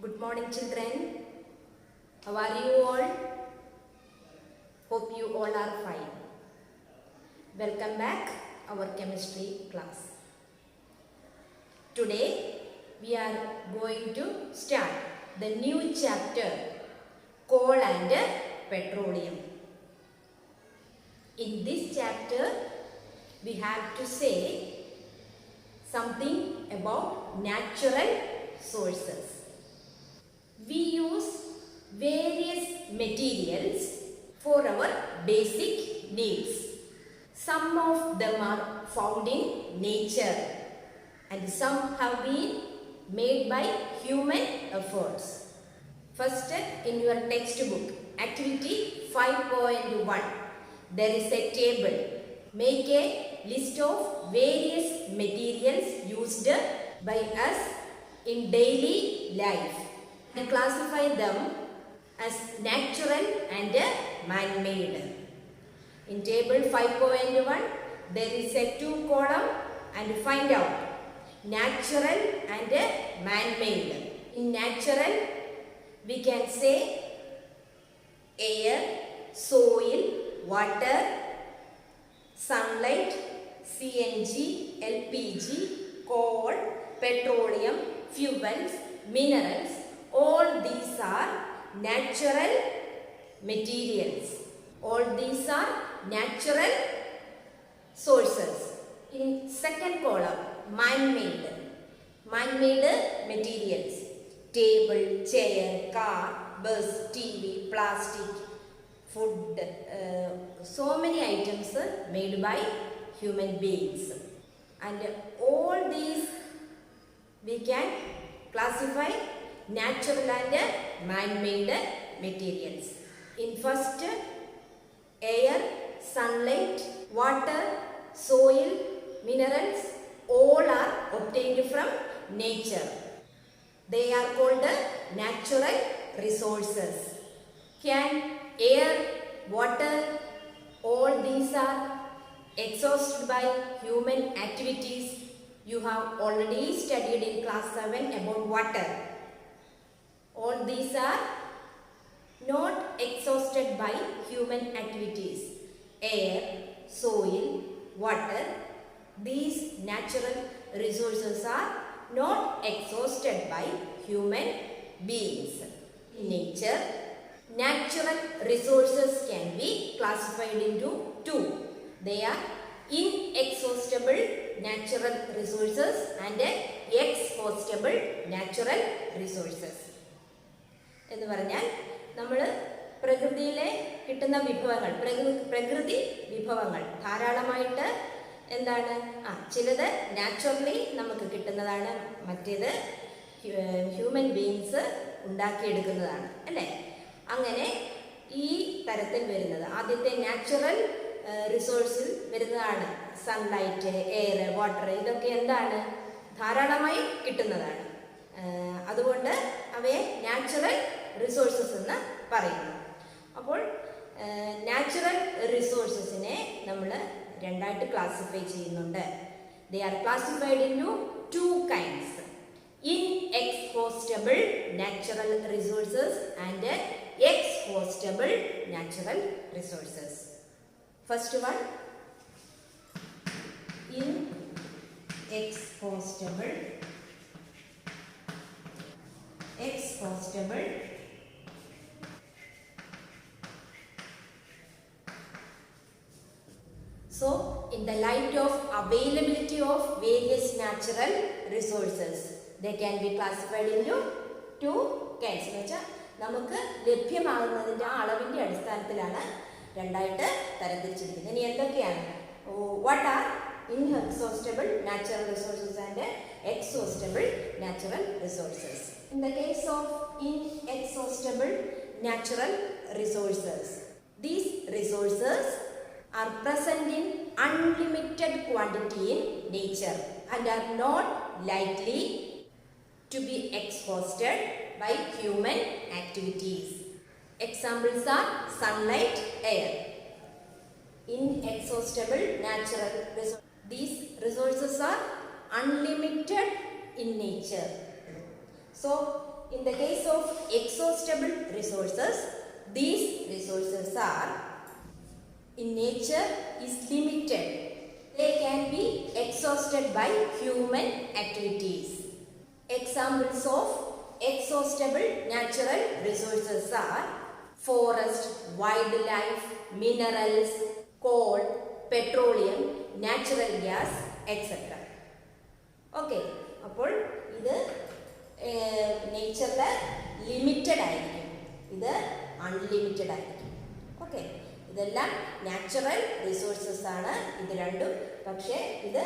Good morning, children. How are you all? Hope you all are fine. Welcome back our chemistry class. Today we are going to start the new chapter, coal and petroleum. In this chapter we have to say something about natural sources. We use various materials for our basic needs. Some of them are found in nature and some have been made by human efforts. First, in your textbook, activity 5.1, there is a table. Make a list of various materials used by us in daily life and classify them as natural and man-made. In table 5.1, there is a 2 column and find out natural and man-made. In natural, we can say air, soil, water, sunlight, CNG, LPG, coal, petroleum, fuels, minerals. All these are natural materials. All these are natural sources. In second column, man-made. Man-made materials. Table, chair, car, bus, TV, plastic, food. So many items made by human beings. And all these we can classify natural and man-made materials. In first, air, sunlight, water, soil, minerals, all are obtained from nature. They are called natural resources. Can air, water, all these are exhausted by human activities. You have already studied in class 7 about water. All these are not exhausted by human activities. Air, soil, water, these natural resources are not exhausted by human beings. In nature, natural resources can be classified into two. They are inexhaustible natural resources and exhaustible natural resources. എന്ന് പറഞ്ഞാൽ നമ്മൾ പ്രകൃതിയിലെ കിട്ടുന്ന വിഭവങ്ങൾ, പ്രകൃതി വിഭവങ്ങൾ ധാരാളമായിട്ട് എന്താണ് ചിലത് നാച്ചുറലി നമുക്ക് കിട്ടുന്നതാണ്, മറ്റേത് ഹ്യൂമൻ ബീയിങ്സ് ഉണ്ടാക്കിയെടുക്കുന്നതാണ് അല്ലേ. അങ്ങനെ ഈ തരത്തിൽ വരുന്നത് ആദ്യത്തെ നാച്ചുറൽ റിസോഴ്സിൽ വരുന്നതാണ് സൺലൈറ്റ്, എയർ, വാട്ടർ. ഇതൊക്കെ എന്താണ് ധാരാളമായി കിട്ടുന്നതാണ്. അതുകൊണ്ട് അവയെ നാച്ചുറൽ റിസോഴ്സസ് എന്ന് പറയുന്നു. അപ്പോൾ നാച്ചുറൽ റിസോഴ്സസിനെ നമ്മൾ രണ്ടായിട്ട് ക്ലാസിഫൈ ചെയ്യുന്നുണ്ട്. They are classified into to kinds: inexhaustible natural resources and exhaustible natural resources. First one, inexhaustible. Exhaustible. So, in the light of availability of various natural resources, they can be classified into two kinds. എന്ന് വെച്ചാൽ നമുക്ക് ലഭ്യമാകുന്നതിൻ്റെ അളവിൻ്റെ അടിസ്ഥാനത്തിലാണ് രണ്ടായിട്ട് തരംതിരിച്ചിരിക്കുന്നത്. ഇനി എന്തൊക്കെയാണ്? What are inexhaustible natural resources and exhaustible natural resources? In the case of inexhaustible natural resources, these resources are present in unlimited quantity in nature and are not likely to be exhausted by human activities. Examples are sunlight, air. Inexhaustible natural resources. These resources are unlimited in nature. So in the case of exhaustible resources, these resources are in nature is limited. They can be exhausted by human activities. Examples of exhaustible natural resources are forest, wildlife, minerals, coal, petroleum, natural gas, etc. Okay, അപ്പോൾ ഇത് നേച്ചറിൽ limited ആയിരിക്കും, ഇത് unlimited ആയിരിക്കും. Okay, ഇതെല്ലാം natural resources ആണ് ഇത് രണ്ടും. പക്ഷേ ഇത്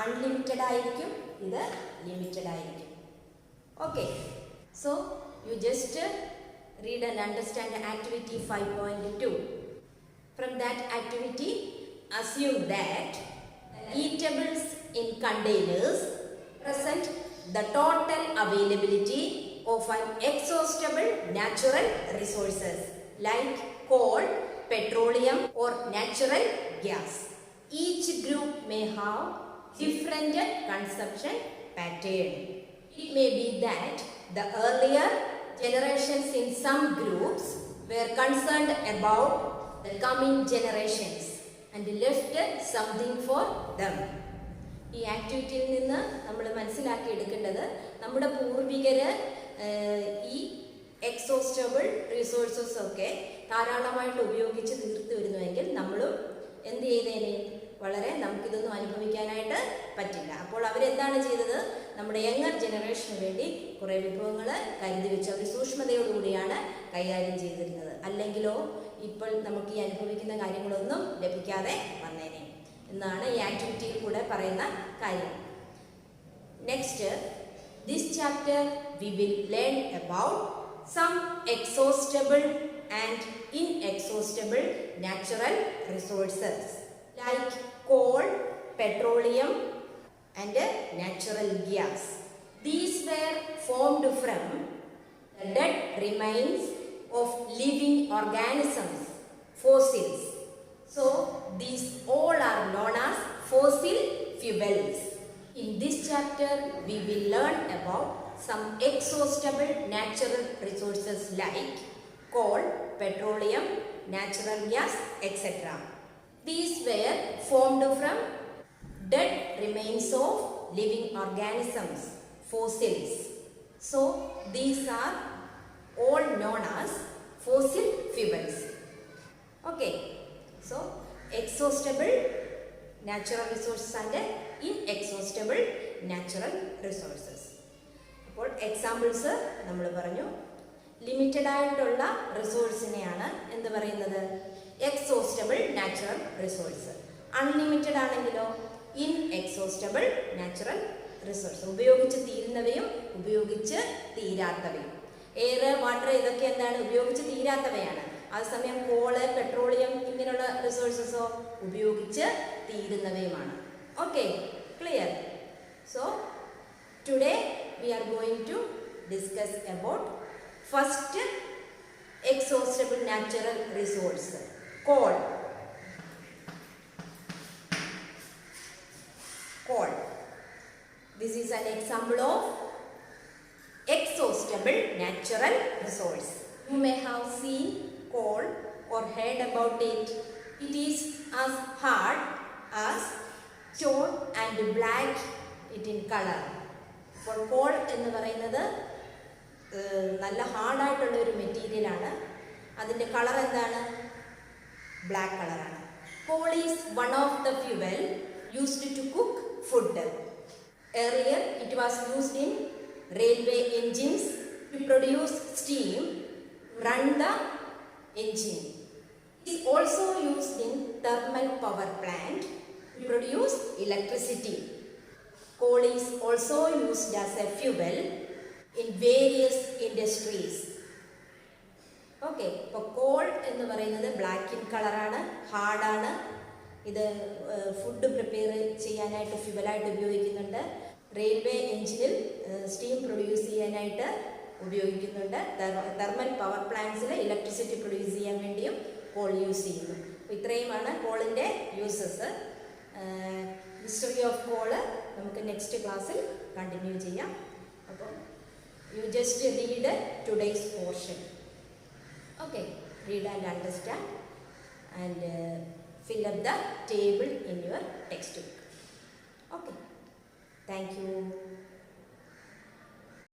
അൺലിമിറ്റഡ് ആയിരിക്കും, ഇത് ലിമിറ്റഡ് ആയിരിക്കും. Okay, so you just read and understand activity 5.2. From that activity, assume that eatables in containers present the total availability of an exhaustible natural resources like coal, petroleum or natural gas. Each group may have different consumption pattern. It may be that the earlier generations in some groups were concerned about the coming generations and left something for them. ഈ ആക്ടിവിറ്റിയിൽ നിന്ന് നമ്മൾ മനസ്സിലാക്കി എടുക്കേണ്ടത്, നമ്മുടെ പൂർവികർ ഈ exhaustible resources ഒക്കെ ധാരാളമായിട്ട് ഉപയോഗിച്ച് തീർത്തു വരുന്നുവെങ്കിൽ നമ്മളും എന്ത് ചെയ്തേനെ, വളരെ നമുക്കിതൊന്നും അനുഭവിക്കാനായിട്ട് പറ്റില്ല. അപ്പോൾ അവരെന്താണ് ചെയ്തത്, നമ്മുടെ യങ്ങർ ജനറേഷന് വേണ്ടി കുറേ വിഭവങ്ങൾ കരുതി വെച്ച് അവർ സൂക്ഷ്മതയോടുകൂടിയാണ് കൈകാര്യം ചെയ്തിരുന്നത്. അല്ലെങ്കിലോ ഇപ്പോൾ നമുക്ക് ഈ അനുഭവിക്കുന്ന കാര്യങ്ങളൊന്നും ലഭിക്കാതെ വന്നേനെ എന്നാണ് ഈ ആക്ടിവിറ്റിയിൽ കൂടെ പറയുന്ന കാര്യം. Next, this chapter we will learn about some exhaustible and inexhaustible natural resources like coal, petroleum and natural gas. These were formed from the dead remains of living organisms, fossils. So these all are known as fossil fuels. In this chapter we will learn about some exhaustible natural resources like coal, petroleum, natural gas, etc. These were formed from dead remains of living organisms, fossils. So these are all known as fossil fuels. Okay, so exhaustible natural resources and inexhaustible natural resources. അപ്പോൾ examples നമ്മൾ പറഞ്ഞു. Limited ആയിട്ടുള്ള റിസോഴ്സിനെയാണ് എന്ത് പറയുന്നത്, exhaustible natural resource. Unlimited ആണെങ്കിലോ ഇൻഎക്സോസ്റ്റബിൾ natural resource. ഉപയോഗിച്ച് തീരുന്നവയും ഉപയോഗിച്ച് തീരാത്തവയും. Air, water ഇതൊക്കെ എന്താണ്, ഉപയോഗിച്ച് തീരാത്തവയാണ്. അതേസമയം കോള്, പെട്രോളിയം ഇങ്ങനെയുള്ള റിസോഴ്സസോ ഉപയോഗിച്ച് തീരുന്നവയുമാണ്. Okay, clear? So today we are going to discuss about first exhaustible natural resource, coal. Coal. This is an example of exhaustible natural resource. You may have seen coal or heard about it. It is as hard as stone and black it in color. For coal എന്ന് പറയുന്നത് നല്ല ഹാർഡായിട്ടുള്ള ഒരു മെറ്റീരിയലാണ്. അതിൻ്റെ colour എന്താണ്, black കളറാണ്. Coal is one of the fuel used to cook food. Earlier it was used in railway engines to produce steam, run the engine. It is also used in thermal power plant to produce electricity. Coal is also used as a fuel in various industries. Okay, ഇപ്പോൾ call എന്ന് പറയുന്നത് black in കളറാണ്, ഹാർഡാണ്. ഇത് food prepare ചെയ്യാനായിട്ട് ഫ്യുവലായിട്ട് ഉപയോഗിക്കുന്നുണ്ട്. Railway എഞ്ചിനിൽ steam produce ചെയ്യാനായിട്ട് ഉപയോഗിക്കുന്നുണ്ട്. തെർമൽ പവർ പ്ലാന്റ്സിൽ ഇലക്ട്രിസിറ്റി പ്രൊഡ്യൂസ് ചെയ്യാൻ വേണ്ടിയും കോൾ യൂസ് ചെയ്യുന്നു. അപ്പോൾ ഇത്രയുമാണ് കോളിൻ്റെ യൂസസ്. ഹിസ്റ്ററി ഓഫ് കോള് നമുക്ക് നെക്സ്റ്റ് ക്ലാസ്സിൽ കണ്ടിന്യൂ ചെയ്യാം. You just read today's portion. Okay, read and understand and fill up the table in your textbook. Okay, thank you.